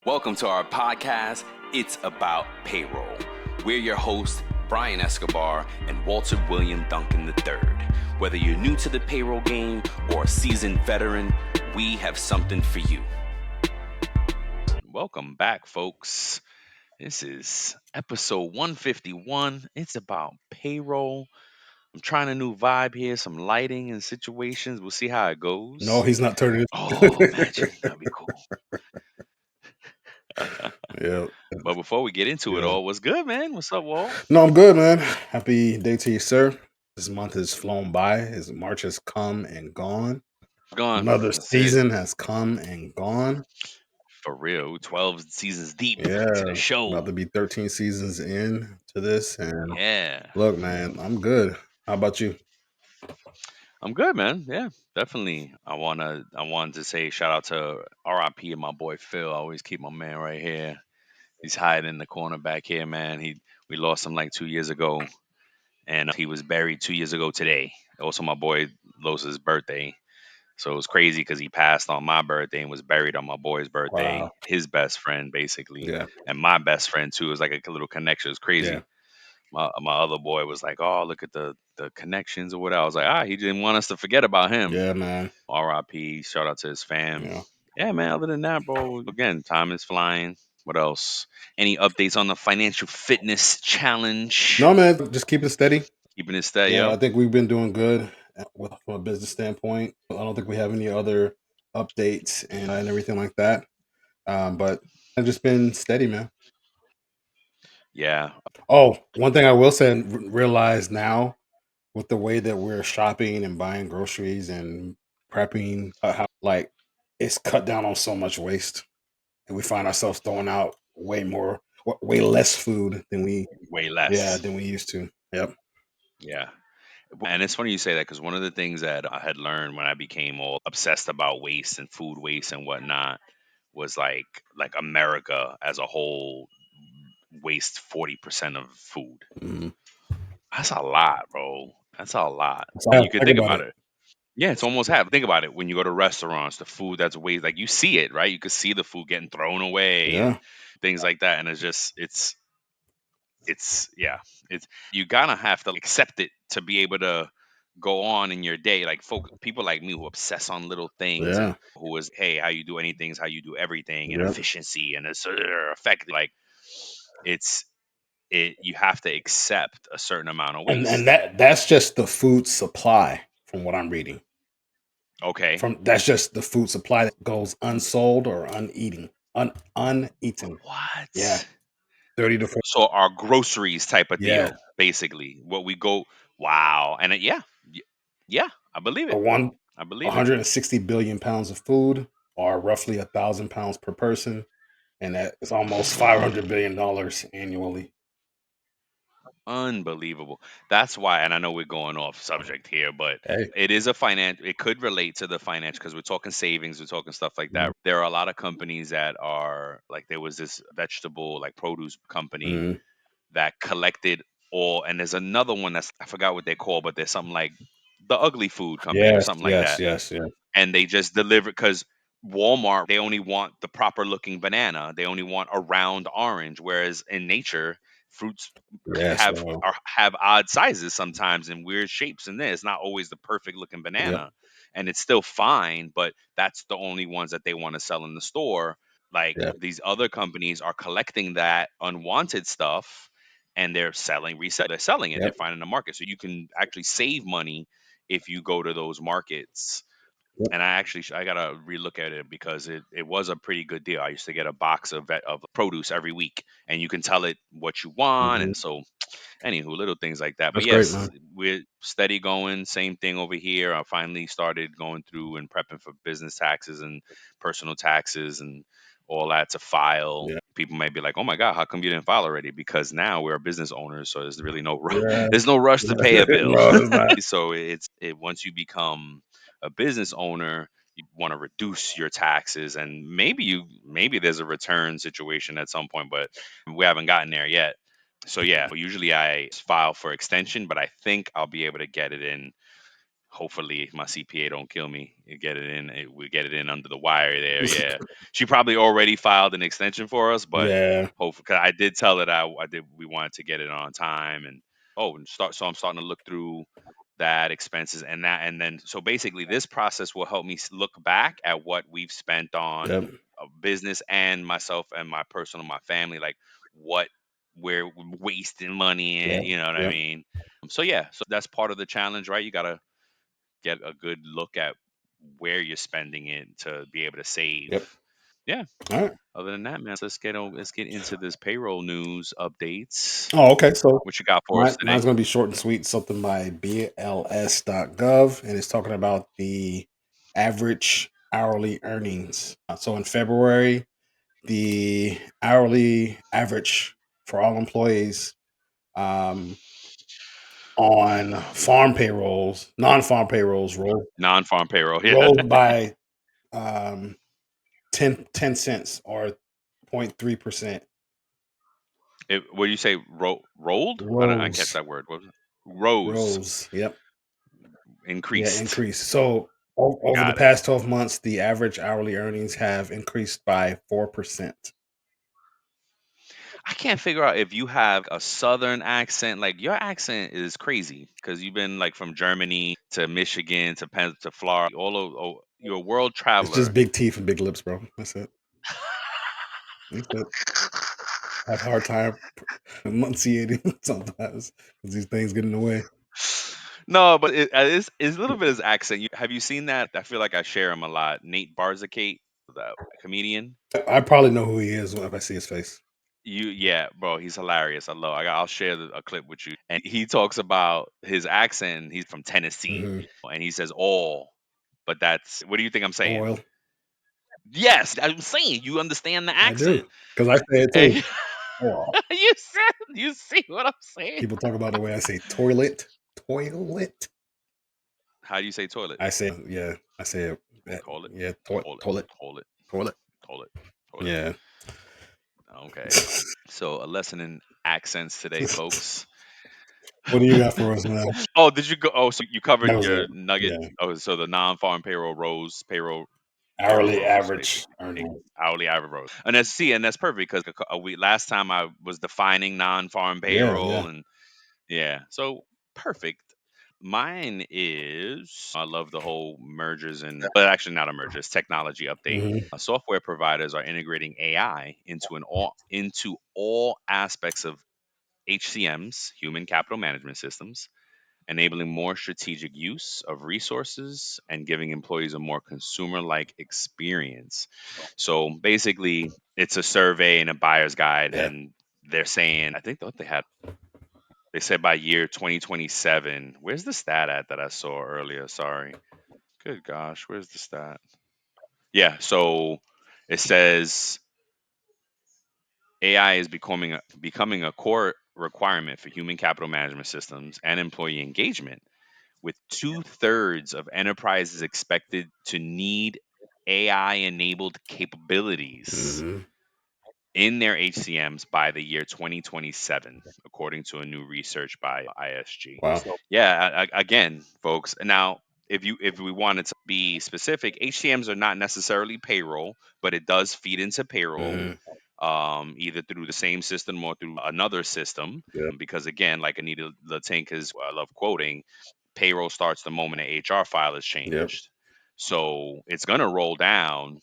Welcome to our podcast, It's About Payroll. We're your hosts, Brian Escobar and Walter William Duncan III. Whether you're new to the payroll game or a seasoned veteran, we have something for you. Welcome back, folks. This is episode 151. It's about payroll. I'm trying a new vibe here, some lighting and situations. We'll see how it No, goes. he's not turning. Oh, imagine. That'd be cool. Yeah, But before we get into it yeah. all, what's good, man? What's up, Walt? No, I'm good, man. Happy day to you, sir. This month has flown by as March has come and gone. Gone. Another That's it. season has come and gone. For real. 12 seasons deep to the Yeah, about show. to be 13 seasons in to this. And Yeah. look, man, I'm good. How about you? I'm good, man. Yeah, definitely. I wanted to say shout out to RIP and my boy Phil. I always keep my man right here. He's hiding in the corner back here, man. We lost him like 2 years ago. And he was buried 2 years ago today. Also, my boy lost his birthday. So it was crazy because he passed on my birthday and was buried on my boy's birthday. Wow. His best friend, basically, Yeah, and my best friend too. It was like a little connection. It was yeah, crazy. My other boy was like, "Oh, look at the connections or whatever." I was like, he didn't want us to forget about him. yeah, man. R.I.P. Shout out to his fam. Yeah. Yeah, man. Other than that, bro, again, time is flying. What else? Any updates on the financial fitness challenge? No, man, just keep it steady. Keeping it steady Yeah, up. I think we've been doing good from a business standpoint. I don't think we have any other updates and everything like that. But I've just been steady, man. Yeah. Oh, one thing I will say and realize now with the way that we're shopping and buying groceries and prepping, how like it's cut down on so much waste, and we find ourselves throwing out way less food than Way yeah, less. than we used to. Yep. Yeah. And it's funny you say that because one of the things that I had learned when I became all obsessed about waste and food waste and whatnot was like America as a whole waste 40% of food. Mhm. That's a lot, bro. That's a lot. So And you could think think about about it. it. Yeah, it's almost half. Think about it. When you go to restaurants, the food that's waste, like you see it, right? You could see the food getting thrown away and Yeah, things like that. And it's yeah, it's you gotta have to accept it to be able to go on in your day. Like people like me who obsess on little things yeah, and who is, hey, how you do anything is how you do everything, and yep. efficiency and it's effective. Like it's you have to accept a certain amount of And waste. that's just the food supply from what I'm reading. Okay, From That's just the food supply that goes unsold or uneaten. Yeah, what? 30 to 40. So our groceries type of Yeah, deal, basically, what we go. Wow, and y- yeah, I believe a it. one I believe it. 160 billion pounds of food, or roughly 1,000 pounds per person, and that is almost $500 billion annually. Unbelievable. That's why, and I know we're going off subject here, but Hey, it is a finance. It could relate to the finance because we're talking savings, we're talking stuff like that. There are a lot of companies that are like there was this vegetable like produce company mm, that collected all, and there's another one that's I forgot what they call, but there's something like the ugly food company or yes, something like yes, that, yes, yes, and they just deliver because Walmart they only want the proper looking banana. They only want a round orange, whereas in nature, fruits yes. have odd sizes sometimes and weird shapes. And it's not always the perfect looking Yep, banana, and it's still fine. But that's the only ones that they want to sell in the store. Like yep, these other companies are collecting that unwanted stuff and they're selling, resell, they're selling it. They're yep, finding a market, so you can actually save money if you go to those markets. yep. And I actually I gotta relook at it because it was a pretty good deal. I used to get a box of produce every week, and you can tell it what you want, Mhm. and so anywho, little things like that. But That's great, yes, man. we're steady going. Same thing over here. I finally started going through and prepping for business taxes and personal taxes and all that to file. Yeah, People may be like, "Oh my God, how come you didn't file already?" Because now we're business owners, so there's really yeah. there's no rush to pay a bill. No, it's not. So once you become a business owner, you want to reduce your taxes, and maybe there's a return situation at some point, but we haven't gotten there yet. So yeah, usually I file for extension, but I think I'll be able to get it in hopefully my CPA don't kill me. You get it in. We get it in under the wire there. Yeah, she probably already filed an extension for us, but Yeah. hopefully, cause I did tell her that I did. We wanted to get it on time, and start. So I'm starting to look through that expenses and that, and then so basically this process will help me look back at what we've spent Yep. on business and myself and my personal, my family, like what we're wasting money and Yep. you know what I Yep. mean. So yeah, so that's part of the challenge, right? You gotta get a good look at where you're spending it to be able to save. Yep. Yeah. All right. Other than that, man, let's get into this payroll news updates. Oh, okay. So What you got for us mine's today? going to be short and sweet. Something by BLS.gov, and it's talking about the average hourly earnings. So in February, the hourly average for all employees um, on farm payrolls, non-farm payrolls, Non-farm payroll. Yeah. rose by um, 10 cents or 0.3%. What do you say? Rolled? I didn't catch Rose, that word. What was it? Rose. rose. Yep. Yeah, Increased. increase. So over the Got it. past 12 months, the average hourly earnings have increased by 4%. I can't figure out if you have a southern accent. Like your accent is crazy because you've been like from Germany to Michigan to Penn to Florida. All of you're a world It's just traveler. big teeth and big lips, bro. That's it. That's it. I have a hard time enunciating sometimes because these things get in the way. No, but it's a little bit his accent. Have you seen that? I feel like I share him a lot. Nate Barzakate, the comedian. I probably know who he is if I see his face. Yeah, bro, he's hilarious. I'll share a clip with you. And he talks about his accent. He's from Tennessee, Hmm. and he says all, but that's what do you think I'm saying? Oil. Yes, I'm saying you understand the I do accent. because I say it too. And Oh, you see what I'm saying? people talk about the way I say toilet. Toilet. How do you say toilet? I say, yeah, I say it. Toilet, Yeah, toilet, toilet. toilet, Toilet. toilet, toilet. Yeah. Okay. So a lesson in accents today, folks. What do you got for us now? Oh, did you go? Oh, so you That covered was it. your nugget. Yeah. Oh, so the non-farm payroll Hourly rose, average basically earnings. hourly average rose, and that's perfect because we last time I was defining non-farm Yeah, yeah. payroll, and yeah, so perfect. Mine is I love the whole mergers and but actually not a merger, it's technology update. Mhm. Software providers are integrating AI into all aspects of HCMs, human capital management systems, enabling more strategic use of resources and giving employees a more consumer like experience. So basically, it's a survey and a buyer's guide, Yeah. and they're saying, I think what they said by year 2027. Where's the stat at that I saw earlier? Sorry. Good gosh, where's the stat? Yeah, so it says AI is becoming a core requirement for human capital management systems and employee engagement, with two-thirds of enterprises expected to need AI enabled capabilities Mhm. in their HCMs by the year 2027, according to a new research by ISG. Wow. Yeah, again, folks. Now, if we wanted to be specific, HCMs are not necessarily payroll, but it does feed into payroll, Mhm. either through the same system or through another system. Yep. Because again, like Anita Latink is, I love quoting, payroll starts the moment an HR file is Yep. changed. So it's gonna roll down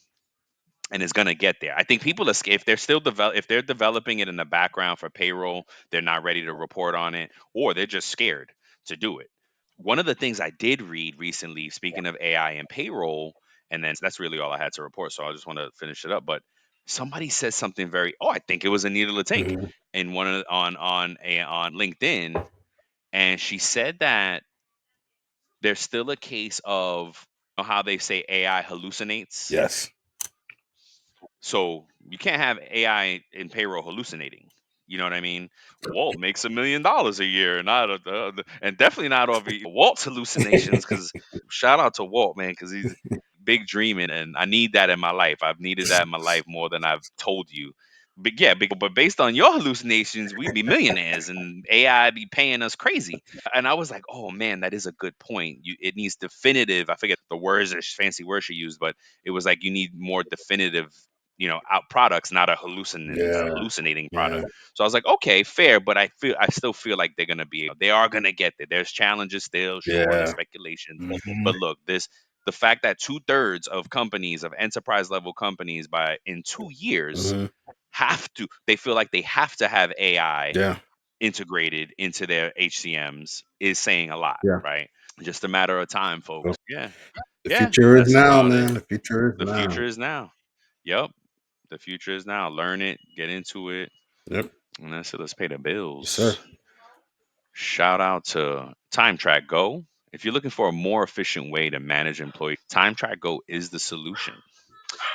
and it's gonna get there. I think people are if they're still if they're developing it in the background for payroll, they're not ready to report on it, or they're just scared to do it. One of the things I did read recently, speaking of AI and payroll, and then that's really all I had to report. So I just want to finish it up. But somebody said something very, I think it was Anita Latink Mhm. in on LinkedIn, and she said that there's still a case of how they say AI hallucinates. Yes. So you can't have AI in payroll hallucinating. You know what I mean? Walt makes $1 million a year, not and definitely not off of Walt's hallucinations. Because shout out to Walt, man, because he's big dreaming, and I need that in my life. I've needed that in my life more than I've told you. but based on your hallucinations, we'd be millionaires and AI be paying us crazy. And I was like, oh man, that is a good point. It needs definitive. I forget the words, or fancy words she used, but it was like you need more definitive, out products, not a Yeah. hallucinating Yeah. product. So I was like, okay, fair, but I still feel like they're gonna be, they are gonna get there. There's challenges still, sure. There's Yeah. speculation, Mhm. but look, the fact that 2/3 of companies, of enterprise level companies, by in 2 years Mhm. they feel like they have to have AI Yeah. integrated into their HCMs is saying a lot, Yeah. right? Just a matter of time, Well, folks. Yeah. the Yeah, future is that's now, about it. man. The future is The now. future is now. Yep. The future is now. Learn it, get into it, Yep. and then so let's pay the Yes, sir. bills. Shout out to Time Track Go. If you're looking for a more efficient way to manage employees, Time Track Go is the solution.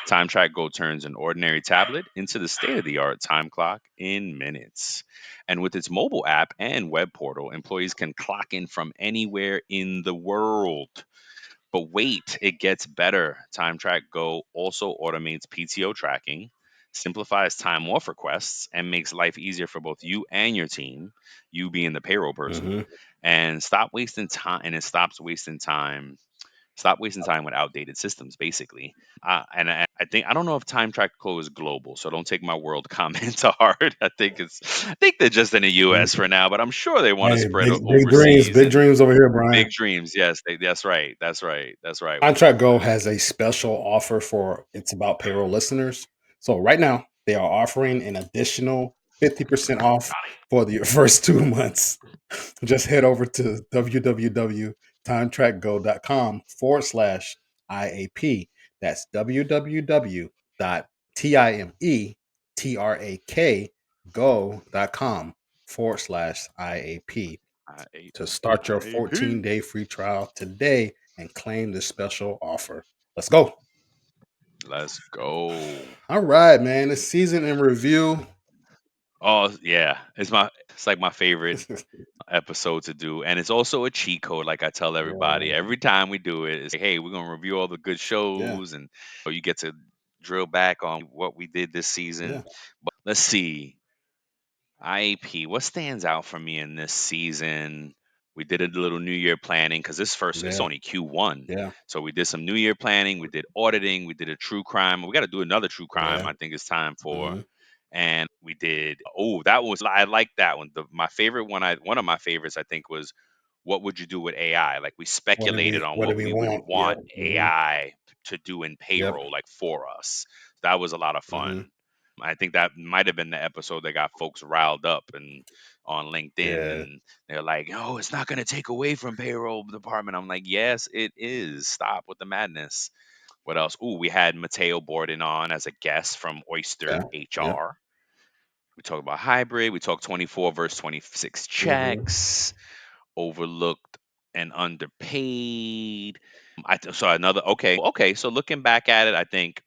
Time Track Go turns an ordinary tablet into the state of the art time clock in minutes. And with its mobile app and web portal, employees can clock in from anywhere in the world. But wait, it gets better. Time Track Go also automates PTO tracking, simplifies time off requests, and makes life easier for both you and your team, you being the payroll person, Mhm. and stop wasting time. And it stops wasting time. Stop wasting time with outdated systems, basically. And I think I don't know if Time Track Go is global, so don't take my world comment to heart. I think they're just in the Mhm. U.S. for now, but I'm sure they want to Hey, spread overseas. big And dreams over here, Brian. big dreams, yes, that's right, that's right, that's right. Contract Go has a special offer for It's About Payroll listeners. So right now, they are offering an additional 50% off for the first 2 months. Just head over to www.timetrackgo.com/IAP. That's www.timetrackgo.com/IAP I, to start your AP. 14-day free trial today and claim this special offer. Let's go. Let's go. All right, man. The season in review. Oh yeah, it's like my favorite episode to do, and it's also a cheat code. Like I tell everybody Yeah. every time we do it, it's like, hey, we're gonna review all the good Yeah. shows, and you get to drill back on what we did this season. Yeah. But let's see, IAP. What stands out for me in this season? We did a little New Year planning because it's Yeah. only Q1. Yeah. So we did some New Year planning. We did auditing. We did a true crime. We got to do another true crime. Yeah. I think it's time for. Hmm. And we did. Oh, that was I like that one. My favorite one. One of my favorites I think was what would you do with AI? Like we speculated on What do what we we would want? Yep. want Hmm. AI to do in Yep. payroll, like for us. That was a lot of Hmm. fun. I think that might have been the episode that got folks riled up and on LinkedIn, Yeah. and they're like, "Oh, it's not going to take away from payroll department." I'm like, "Yes, it is. Stop with the madness." What else? Ooh, we had Mateo Borden on as a guest from Yeah. Oyster Yep. HR. We talked about hybrid. We talked 24 versus 26 Hmm. checks, overlooked and underpaid. So another okay. So looking back at it, I think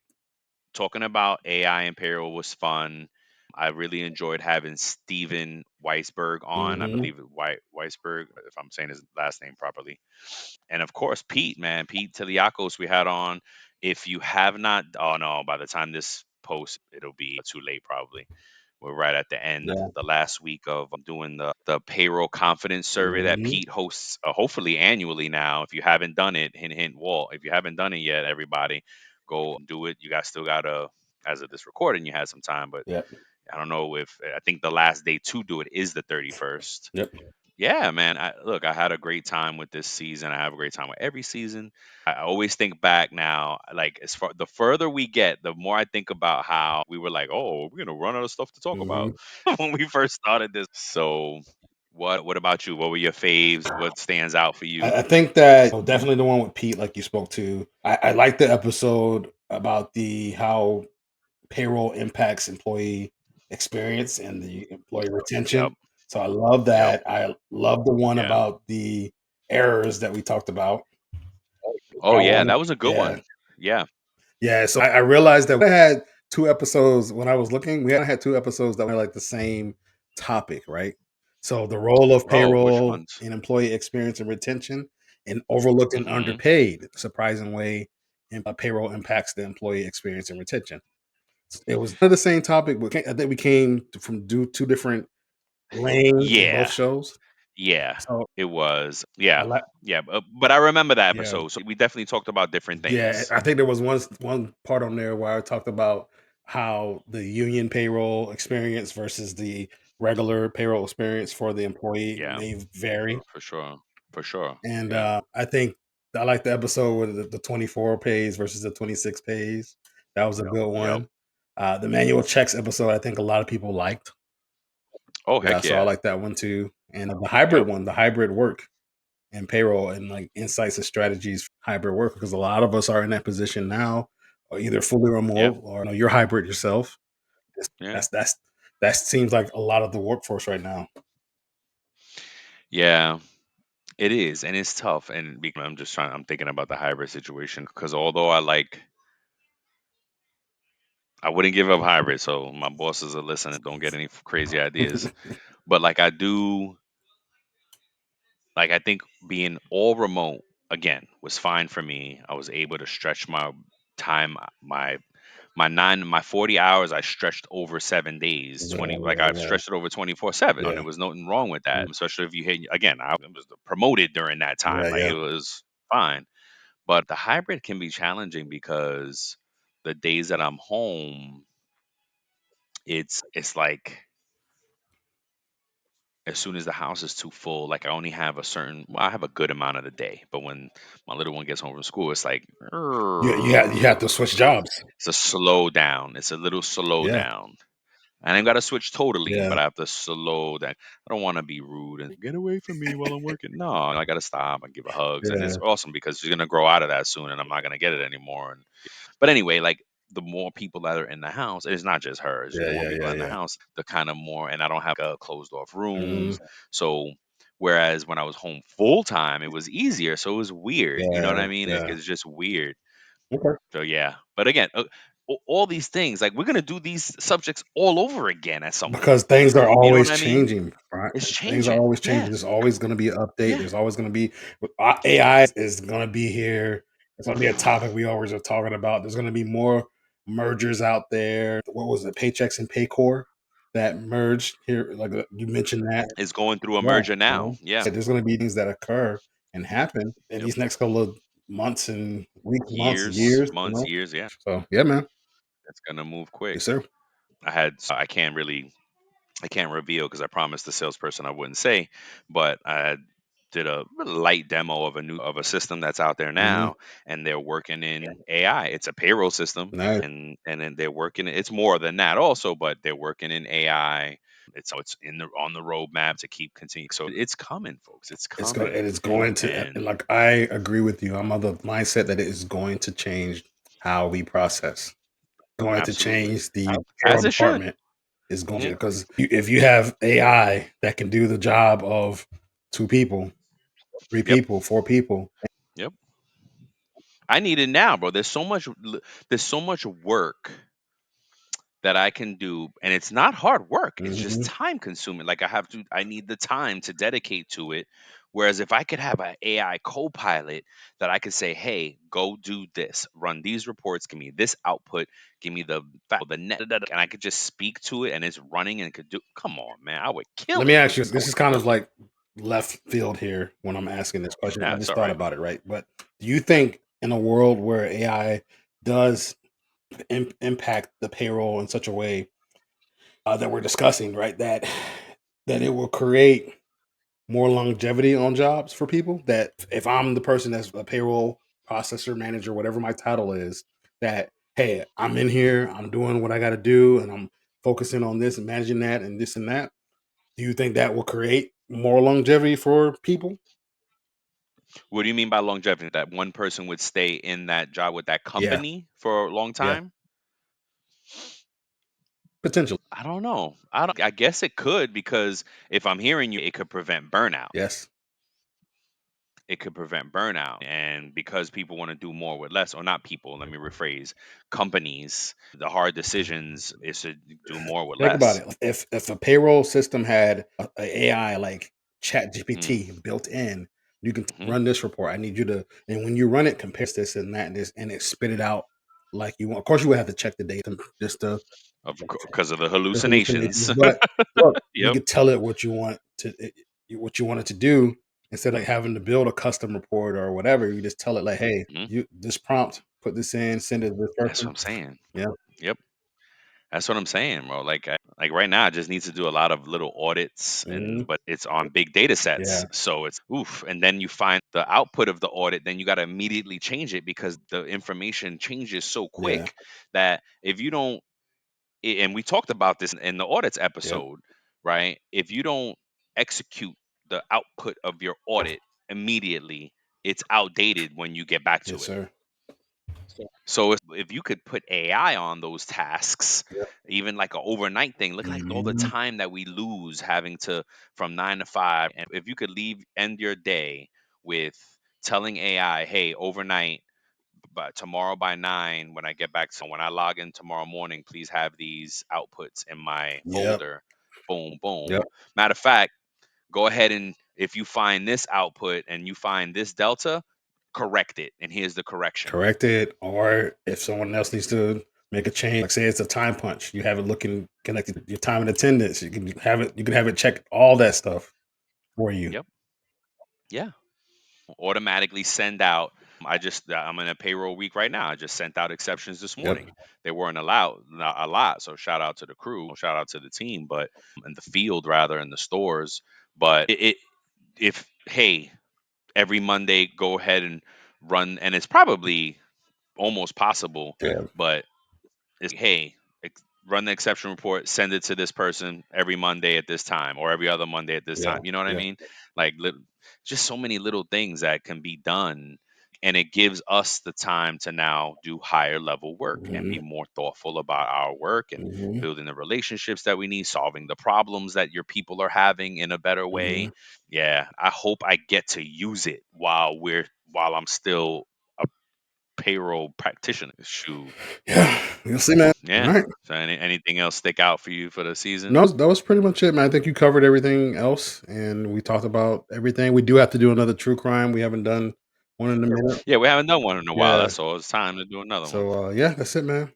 talking about AI and payroll was fun. I really enjoyed having Steven Weisberg on. I Hmm. believe Weisberg, if I'm saying his last name properly. And of course, Pete, man, Pete Tiliakos we had on. If you have not, oh no, by the time this post, it'll be too late probably. We're right at the end, Yeah. the last week of doing the payroll confidence survey that Hmm. Pete hosts, hopefully annually now. If you haven't done it, hint, hint, Walt, if you haven't done it yet, everybody go do it. You guys still got to, as of this recording, you had some time, but Yep. I don't know if, I think the last day to do it is the 31st. Yep. Yeah, man. Look, I had a great time with this season. I have a great time with every season. I always think back now, like as far the further we get, the more I think about how we were like, oh, we're gonna run out of stuff to talk about Hmm. when we first started this. So, what about you? What were your faves? What stands out for you? I think that definitely the one with Pete, like you spoke to. I like the episode about the how payroll impacts employee experience and the employee Yep, retention. So I love yep, that. I love the one yeah. about the errors that we talked about. Oh That yeah, one, that was a good yeah, one. Yeah. yeah. So I realized that we had 2 episodes when I was looking. We had 2 episodes that were like the same topic, right? So the role of Oh, which payroll ones? in employee experience and retention, and overlooked and Hmm. underpaid, surprising way payroll impacts the employee experience and retention. It was the same topic, but I think we came from do two different lanes in both Yeah, shows. yeah, So it was. I Yeah, like, yeah, but I remember that yeah, episode. So we definitely talked about different yeah. things. I think there was one part on there where I talked about how the union payroll experience versus the regular payroll experience for the employee Yeah, may vary. for sure, for sure. And Yeah, I think I like the episode with the 24 pays versus the 26 pays. That was a good yep. one. The manual checks episode, I think a lot of people liked. Oh Yeah, heck so I yeah. like that one too. And the hybrid Yep. one, the hybrid work and payroll and like insights and strategies for hybrid work, because a lot of us are in that position now, or either fully Yeah. remote or you're hybrid yourself. Yeah. That's that seems like a lot of the workforce right now. Yeah. It is, and it's tough. And I'm just trying. I'm thinking about the hybrid situation because although I wouldn't give up hybrid. So my bosses are listening. Don't get any crazy ideas. But like I do, like I think being all remote again was fine for me. I was able to stretch my time, my 40 hours. I stretched over 7 days. Yeah, 20, like yeah, I've stretched it over 24/7, and yeah, there was nothing wrong with that. mm, Especially if you hit again. I was promoted during that time. yeah, Like yeah. it was fine. But the hybrid can be challenging because the days that I'm home, it's like as soon as the house is too full, like I only have I have a good amount of the day. But when my little one gets home from school, it's like You have to switch jobs. it's a slow down. It's a little slow Yeah, down. And I've got to switch totally, yeah, but I have to slow down. I don't want to be rude and get away from me while I'm working. No, I got to stop and give her hugs. And it's yeah, awesome because she's going to grow out of that soon and I'm not going to get it anymore. But anyway, like the more people that are in the house, it's not just her, it's yeah, more yeah, people yeah, in the yeah. house, the kind of more, and I don't have closed off Mhm. rooms. So, whereas when I was home full time, it was easier. So it was weird. You know what Yeah, I mean? yeah. It's just weird. Okay. So, yeah. But again, all these things, like we're going to do these subjects all over again at some Because point. things are You know what always I mean? changing, right? It's Things are changing. always changing. Yeah. There's always gonna be an update. Yeah. There's always gonna be AI is gonna be here. It's gonna be a topic we always are talking about. There's gonna be more mergers out there. What was it? Paychecks and Paycor that merged here. Like you mentioned that. It's going through a Yeah, merger now. Yeah. there's gonna be things that occur and happen in Yep. these next couple of months and weeks, months, Years, years. months, years. Yeah. So yeah, man. It's going to move quick. Yes, sir. I can't reveal because I promised the salesperson I wouldn't say, but I did a light demo of a system that's out there Hmm. now, and they're working in AI. It's a payroll system, Nice. and then they're working. It's more than that also, but they're working in AI. It's in the on the roadmap to keep continuing. So it's coming, folks. It's It coming, is going to, and and like I agree with you. I'm of the mindset that it is going to change how we process. Going to absolutely change the payroll as it should. department is going Hmm. to, because if you have AI that can do the job of two people, three Yep. people, four people. Yep. I need it now, bro. There's so much work that I can do, and it's not hard work. It's just Mhm. time consuming. Like I need the time to dedicate to it. Whereas if I could have an AI co-pilot that I could say, "Hey, go do this, run these reports, give me this output, give me the net," and I could just speak to it, and it's running and could do. Come on, man, I would Let kill me it. ask you. I This would is kind kill of it. like left field here when I'm asking this question. I That's just all thought right. about it, right? But do you think in a world where AI does impact the payroll in such a way that we're discussing, right? That it will create more longevity on jobs for people. That if I'm the person that's a payroll processor, manager, whatever my title is, that hey, I'm in here, I'm doing what I got to do, and I'm focusing on this and managing that and this and that. Do you think that will create more longevity for people? What do you mean by longevity? That one person would stay in that job with that Yeah, company for a long yeah, time? potentially. I don't know. I guess it could because if I'm hearing you, it could prevent burnout. Yes. It could prevent burnout. And because people want to do more with less, or not people, let me rephrase, companies, the hard decisions is to do more with Think about less. it. If a payroll system had a AI like Chat Mm, GPT built in, you can mhm. run this report. I need you to, and when you run it, compare this and that and this, and it spit it out. like you want. Of course, you would have to check the data just to Of course, because of the the hallucinations. hallucinations, but look, you Yep. could tell it what you want to what you want it to do instead of having to build a custom report or whatever. You just tell it like, "Hey, Mhm. you this prompt, put this in, send it to this That's what person." I'm saying. Yeah. Yep. That's what I'm saying, bro. Like right now, I just need to do a lot of little audits, and Mhm. but it's on big data Yeah. sets, so it's oof. And then you find the output of the audit, then you got to immediately change it because the information changes so Yeah. quick that if you don't, and we talked about this in the audits Yep. episode, right? If you don't execute the output of your audit immediately, it's outdated when you get back Yes, to it. sir. So if you could put AI on those tasks, Yep. even like an overnight thing, look like all the Mhm. time that we lose having to from 9 to 5. And if you could end your day with telling AI, hey, overnight, but tomorrow by 9, when I get back, so when I log in tomorrow morning, please have these outputs in my Yep. folder. Boom, boom. Yep. Matter of fact, go ahead and if you find this output and you find this delta, correct it. And here's the correction. Correct it, or if someone else needs to make a change, like say it's a time punch, you have it looking connected to your time and attendance. You can have it check all that stuff for you. Yep. Yeah. Automatically send out. I'm in a payroll week right now. I just sent out exceptions this Yep. morning. They weren't allowed not a lot. So shout out to the crew, shout out to the team, but in the field rather in the stores. But if hey, every Monday go ahead and run, and it's probably almost possible, Yeah. but it's hey, run the exception report, send it to this person every Monday at this time or every other Monday at this Yeah. time. You know what I Yeah. mean? Like just so many little things that can be done, and it gives us the time to now do higher level work and Hmm. be more thoughtful about our work and Hmm. building the relationships that we need, solving the problems that your people are having in a better Hmm. way. Yeah, I hope I get to use it while I'm still a payroll practitioner. Shoot. Yeah. You'll see, man. All Yeah. right. So anything else stick out for you for the season? No, that was pretty much it, man. I think you covered everything else, and we talked about everything. We do have to do another true crime. We haven't done one in a minute. Yeah, we haven't done one in a while. Yeah. That's all. It's time to do another one. So yeah, that's it, man.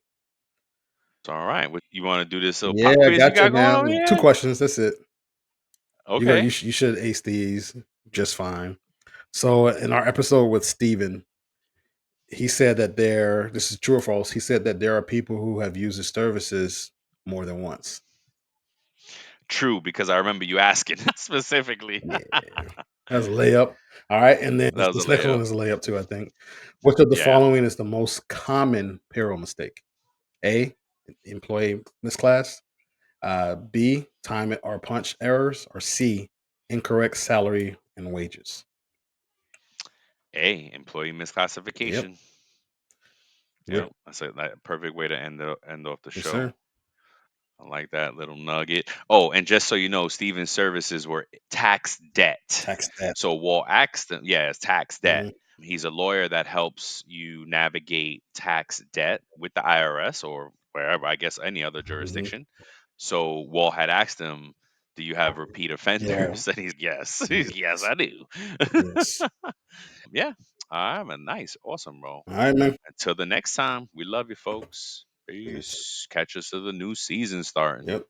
So, all right. You want to do this little Yeah, pop I quiz you got you, got going over man. Two here? questions. That's it. Okay. You should ace these just fine. So in our episode with Steven, he said that this is true or false. He said that there are people who have used his services more than once. True, because I remember you asking specifically. Yeah. That's a layup. All right. And then That was a this next one layup. is a layup too, I think. Which of the Yeah. following is the most common payroll mistake? A, employee misclass. B, time or punch errors. Or C, incorrect salary and wages. A, employee Yep. misclassification. Yep. Yep. That's a perfect way to end off the Yes, show. sir. I like that little nugget. Oh, and just so you know, Steven's services were tax debt. Tax that. So Walt Axton, yeah, it's tax debt. Mhm. He's a lawyer that helps you navigate tax debt with the IRS or wherever, I guess, any other Mhm. jurisdiction. So Walt had asked him, "Do you have repeat Yeah. offenders?" And he's yes. He's yes, Yes. I do. Yes. Yeah. All right, man. Nice. Awesome, bro. All right, man. Until the next time, we love you, folks. Yes. Peace. Catch us to the new season starting. Yep.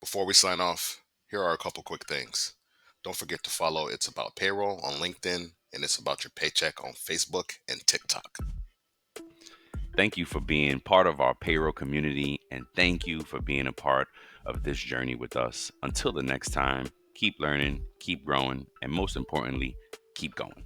Before we sign off, here are a couple quick things. Don't forget to follow It's About Payroll on LinkedIn and It's About Your Paycheck on Facebook and TikTok. Thank you for being part of our payroll community, and thank you for being a part of this journey with us. Until the next time, keep learning, keep growing, and most importantly, keep going.